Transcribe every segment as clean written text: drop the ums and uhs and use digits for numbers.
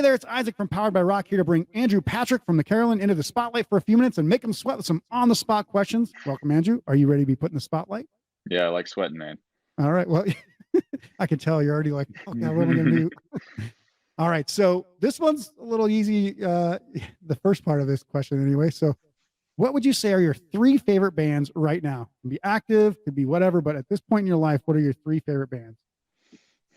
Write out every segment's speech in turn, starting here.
Hey there, it's Isaac from Powered by Rock here to bring Andrew Patrick from the Carolyn into the spotlight for a few minutes and make him sweat with some on-the-spot questions. Welcome, Andrew. Are you ready to be put in the spotlight? Yeah, I like sweating, man. All right. Well, I can tell you're already like, okay, what am I going to do? All right. So this one's a little easy. The first part of this question anyway. So what would you say are your three favorite bands right now? It can be active, could be whatever, but at this point in your life, what are your three favorite bands?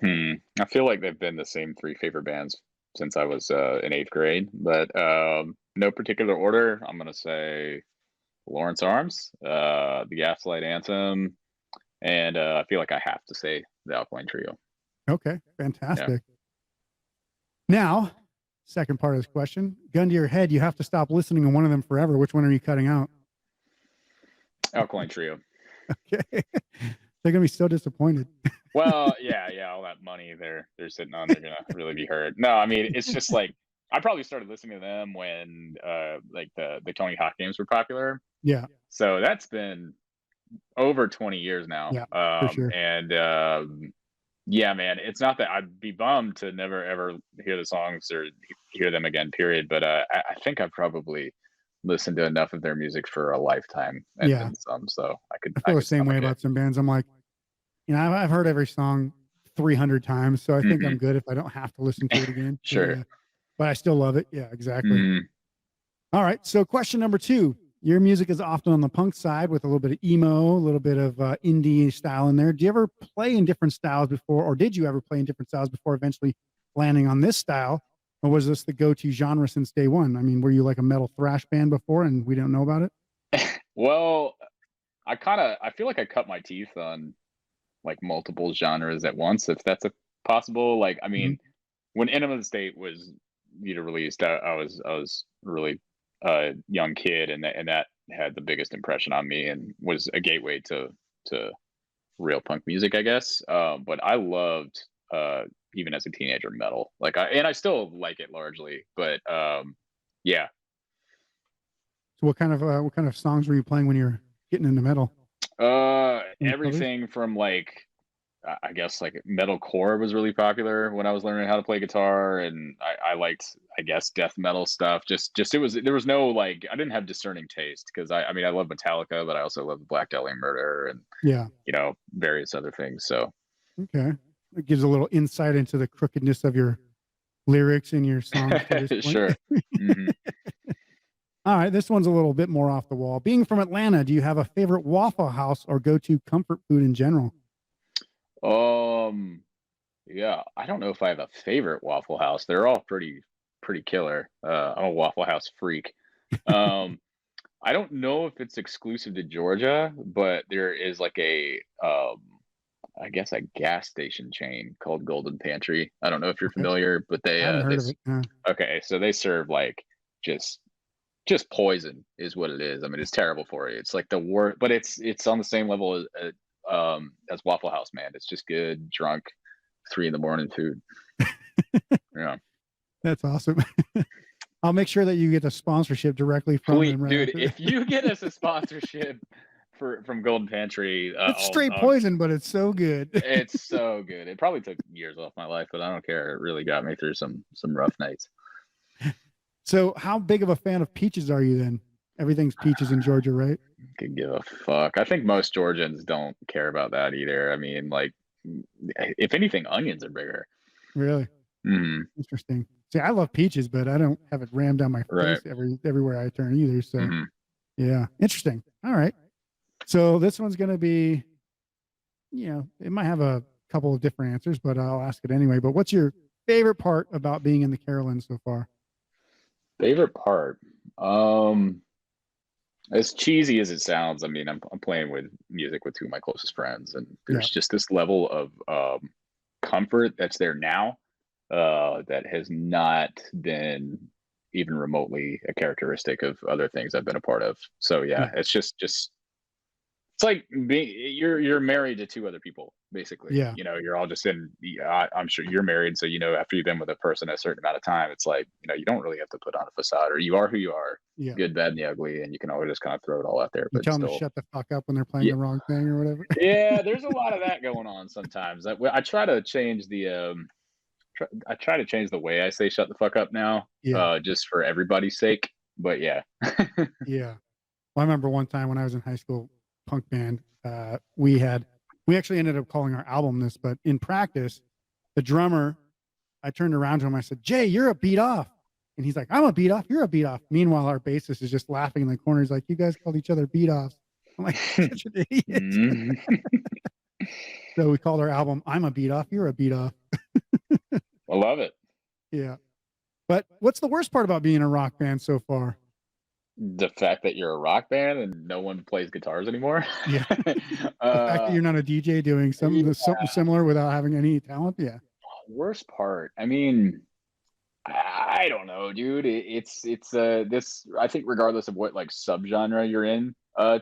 I feel like they've been the same three favorite bands since I was in 8th grade, but no particular order. I'm going to say Lawrence Arms, the Gaslight Anthem, and I feel like I have to say the Alkaline Trio. Okay, fantastic. Yeah. Now, second part of this question, gun to your head, you have to stop listening to one of them forever. Which one are you cutting out? Alkaline Trio. Okay. They're going to be so disappointed. Well, yeah, all that money they're sitting on, they're going to really be hurt. No, I mean, it's just like, I probably started listening to them when like the Tony Hawk games were popular. Yeah. So that's been over 20 years now. Yeah, for sure. And yeah, man, it's not that I'd be bummed to never ever hear the songs or hear them again, period. But I think I've probably listened to enough of their music for a lifetime and then some. So I feel the same way about some bands. I'm like, you know, I've heard every song 300 times, so I think I'm good if I don't have to listen to it again. Sure. But I still love it. Yeah, exactly. All right. So question number 2. Your music is often on the punk side with a little bit of emo, a little bit of indie style in there. Do you ever play in different styles before, or did you ever play in different styles before eventually landing on this style? Or was this the go-to genre since day one? I mean, were you like a metal thrash band before and we don't know about it? Well, I feel like I cut my teeth on like multiple genres at once, if that's possible. Like, I mean, when Enema of the State was released, I was really young kid, and that had the biggest impression on me and was a gateway to real punk music, I guess. But I loved even as a teenager metal, like I still like it largely, but yeah. So what kind of songs were you playing when you were getting into metal? Everything from like, I guess like metalcore was really popular when I was learning how to play guitar, and I liked, I guess, death metal stuff. Just there was no like, I didn't have discerning taste, because I mean I love Metallica, but I also love Black Dahlia Murder and you know, various other things. So okay, it gives a little insight into the crookedness of your lyrics in your songs. Sure. All right, this one's a little bit more off the wall. Being from Atlanta, do you have a favorite Waffle House or go-to comfort food in general? Yeah, I don't know if I have a favorite Waffle House. They're all pretty killer. I'm a Waffle House freak. I don't know if it's exclusive to Georgia, but there is like a I guess a gas station chain called Golden Pantry. I don't know if you're familiar, but they I haven't heard of it. No. Okay, so they serve like just poison is what it is. I mean, it's terrible for you. It's like the worst, but it's on the same level as Waffle House, man. It's just good, drunk, 3 a.m. food. Yeah, that's awesome. I'll make sure that you get a sponsorship directly from them. Right, dude, if you get us a sponsorship from Golden Pantry, it's straight poison, but it's so good. It's so good. It probably took years off my life, but I don't care. It really got me through some rough nights. So how big of a fan of peaches are you then? Everything's peaches in Georgia, right? Could give a fuck. I think most Georgians don't care about that either. I mean, like, if anything, onions are bigger. Really? Interesting. See, I love peaches, but I don't have it rammed down my face everywhere I turn either. So yeah, interesting. All right. So this one's going to be, you know, it might have a couple of different answers, but I'll ask it anyway. But what's your favorite part about being in the Carolyn so far? Favorite part? As cheesy as it sounds, I mean, I'm playing with music with 2 of my closest friends, and there's just this level of comfort that's there now that has not been even remotely a characteristic of other things I've been a part of. So yeah, it's just it's like you're married to 2 other people, basically. Yeah. You know, you're all just in. I'm sure you're married, so you know, after you've been with a person a certain amount of time, it's like, you know, you don't really have to put on a facade, or you are who you are, good, bad, and the ugly, and you can always just kind of throw it all out there. You tell them to shut the fuck up when they're playing the wrong thing or whatever. Yeah, there's a lot of that going on sometimes. I try to change the I try to change the way I say "shut the fuck up" now, Yeah. just for everybody's sake. But yeah. Yeah. Well, I remember one time when I was in high school punk band, we actually ended up calling our album this, but in practice, the drummer, I turned around to him. I said, "Jay, you're a beat off." And he's like, "I'm a beat off. You're a beat off." Meanwhile, our bassist is just laughing in the corner. He's like, "You guys called each other beat offs." I'm like, such an idiot. So we called our album, "I'm a beat off. You're a beat off." I love it. Yeah. But what's the worst part about being a rock band so far? The fact that you're a rock band and no one plays guitars anymore. Yeah. The fact that you're not a DJ doing Yeah. something similar without having any talent. Yeah. Worst part. I mean, I don't know, dude. It's this. I think regardless of what like subgenre you're in,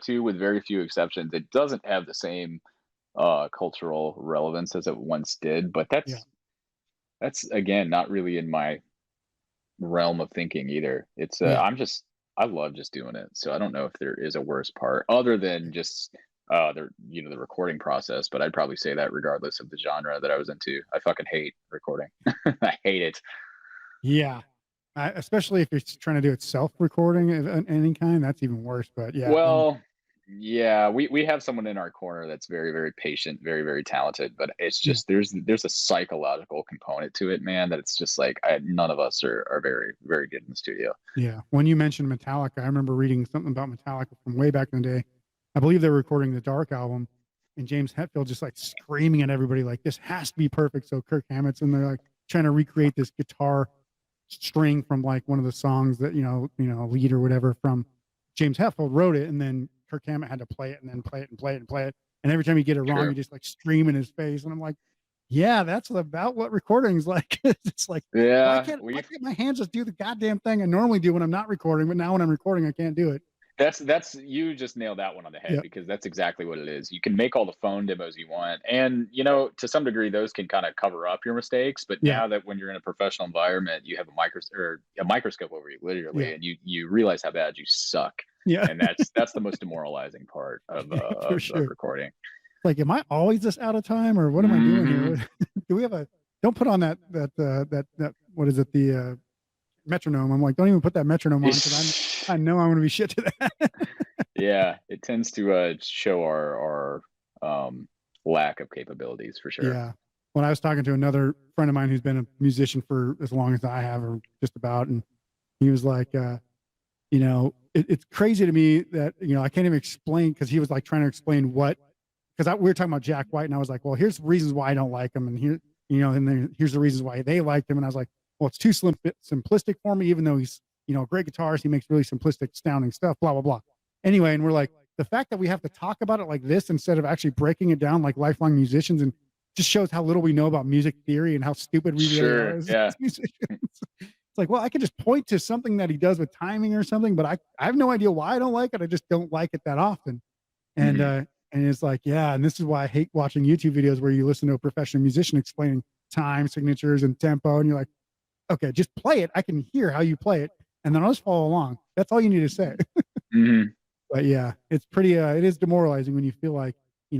to with very few exceptions, it doesn't have the same cultural relevance as it once did. But Yeah. that's again not really in my realm of thinking either. It's Yeah. I love just doing it. So I don't know if there is a worse part other than just the recording process, but I'd probably say that regardless of the genre that I was into. I fucking hate recording. I hate it. Yeah. Especially if you're trying to do it self-recording of any kind, that's even worse. But yeah. Well, yeah, we have someone in our corner that's very, very patient, very, very talented, but it's Yeah. just there's a psychological component to it, man, that it's just like none of us are very, very good in the studio. Yeah. When you mentioned Metallica, I remember reading something about Metallica from way back in the day. I believe they were recording the Dark album, and James Hetfield just like screaming at everybody like, "This has to be perfect." So Kirk Hammett's and they're like trying to recreate this guitar string from like one of the songs that lead or whatever from James Hetfield wrote it, and then Kirk Hammett had to play it and then play it and play it and play it. And every time you get it wrong, Sure. you just like scream in his face. And I'm like, yeah, that's about what recording's like. It's like, why Yeah, can't my hands just do the goddamn thing I normally do when I'm not recording, but now when I'm recording, I can't do it. that's you just nailed that one on the head, Yeah. because that's exactly what it is. You can make all the phone demos you want, and to some degree those can kind of cover up your mistakes, but Yeah. now that when you're in a professional environment, you have a microscope over you literally, Yeah. and you realize how bad you suck. Yeah. And that's the most demoralizing part of For of sure. recording. Like, am I always this out of time, or what am I doing Mhm. here? Do we have don't put on that what is it, the metronome? I'm like, don't even put that metronome on, because I know I'm going to be shit to that. Yeah, it tends to show our lack of capabilities for sure. Yeah. When I was talking to another friend of mine who's been a musician for as long as I have, or just about, and he was like, it's crazy to me that, I can't even explain, because he was like trying to explain because we were talking about Jack White, and I was like, well, here's the reasons why I don't like him. And here, and then here's the reasons why they liked him. And I was like, well, it's too simplistic for me, even though he's, a great guitarist. He makes really simplistic sounding stuff, blah, blah, blah. Anyway. And we're like, the fact that we have to talk about it like this instead of actually breaking it down like lifelong musicians, and just shows how little we know about music theory and how stupid we really are as musicians. It's like, well, I could just point to something that he does with timing or something, but I have no idea why I don't like it. I just don't like it that often. And, and it's like, yeah. And this is why I hate watching YouTube videos where you listen to a professional musician explaining time signatures and tempo. And you're like, okay, just play it. I can hear how you play it. And then I'll just follow along. That's all you need to say. But yeah, it's pretty, it is demoralizing when you feel like,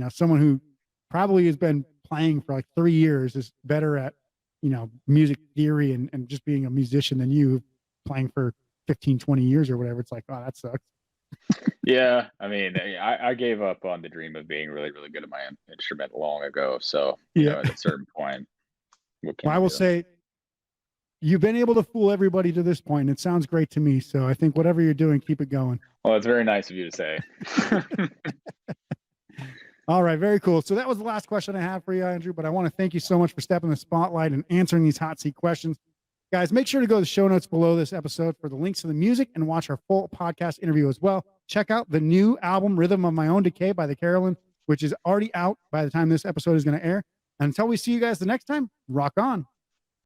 someone who probably has been playing for like 3 years is better at, music theory and just being a musician than you playing for 15, 20 years or whatever. It's like, oh, that sucks. Yeah, I mean, I gave up on the dream of being really, really good at my instrument long ago. So, at a certain point, I will say, you've been able to fool everybody to this point, and it sounds great to me. So I think whatever you're doing, keep it going. Well, it's very nice of you to say. All right, very cool. So that was the last question I have for you, Andrew, but I want to thank you so much for stepping the spotlight and answering these hot seat questions. Guys, make sure to go to the show notes below this episode for the links to the music and watch our full podcast interview as well. Check out the new album, Rhythm of My Own Decay by the Carolyn, which is already out by the time this episode is going to air. Until we see you guys the next time, rock on.